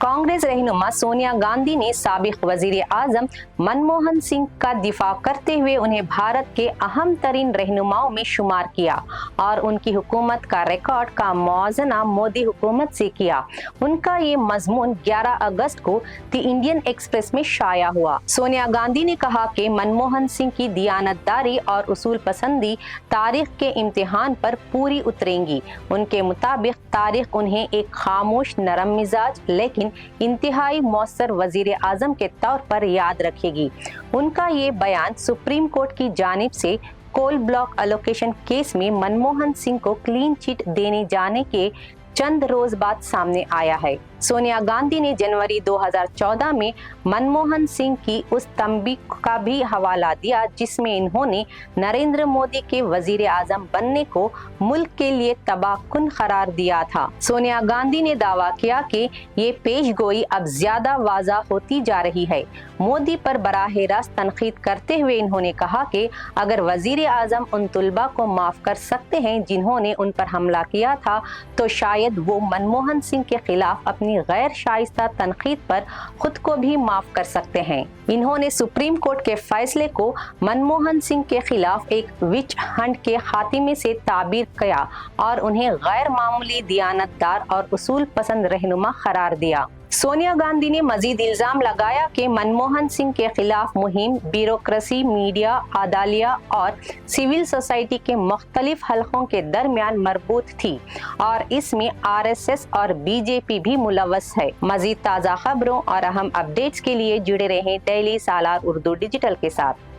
कांग्रेस रहनुमा सोनिया गांधी ने साबिक वजीर आजम मनमोहन सिंह का दिफा करते हुए उन्हें भारत के अहम तरीन रहनुमाओं में शुमार किया और उनकी हुकूमत का रिकॉर्ड का मुआवजा मोदी हुकूमत से किया। उनका ये मजमून 11 अगस्त को द इंडियन एक्सप्रेस में शाया हुआ। सोनिया गांधी ने कहा कि मनमोहन सिंह की दियानतदारी और उसूल पसंदी तारीख के इम्तिहान पर पूरी उतरेंगी। उनके मुताबिक तारीख उन्हें एक खामोश, नरम मिजाज लेकिन इंतहाई मौसर वजीर आजम के तौर पर याद रखेगी। उनका ये बयान सुप्रीम कोर्ट की जानिब से कोल ब्लॉक एलोकेशन केस में मनमोहन सिंह को क्लीन चिट देने जाने के चंद रोज बाद सामने आया है। सोनिया गांधी ने जनवरी 2014 में मनमोहन सिंह की उस तंबीह का भी हवाला दिया जिसमें इन्होंने नरेंद्र मोदी के वजीर आजम बनने को मुल्क के लिए तबाहकुन करार दिया था। सोनिया गांधी ने दावा किया कि ये पेशगोई अब ज्यादा वाज़ा होती जा रही है। मोदी पर बराह रास्त तनकीद करते हुए इन्होंने कहा कि अगर वजीर आजम उन तुलबा को माफ कर सकते हैं जिन्होंने उन पर हमला किया था तो शायद वो मनमोहन सिंह के खिलाफ अपनी गैर शाइस्ता तनकीद पर खुद को भी माफ कर सकते हैं। इन्होंने सुप्रीम कोर्ट के फैसले को मनमोहन सिंह के खिलाफ एक विच हंट के खात्मे से ताबीर किया और उन्हें गैर मामूली, दियानतदार और उसूल पसंद रहनुमा करार दिया। सोनिया गांधी ने मजीद इल्जाम लगाया कि मनमोहन सिंह के खिलाफ मुहिम ब्यूरोक्रेसी, मीडिया, अदालिया और सिविल सोसाइटी के मुख्तलिफ हलकों के दरमियान मरबूत थी और इसमें RSS और BJP भी मुलव्वस है। मजीद ताज़ा खबरों और अहम अपडेट्स के लिए जुड़े रहें डेली सालार उर्दू डिजिटल के साथ।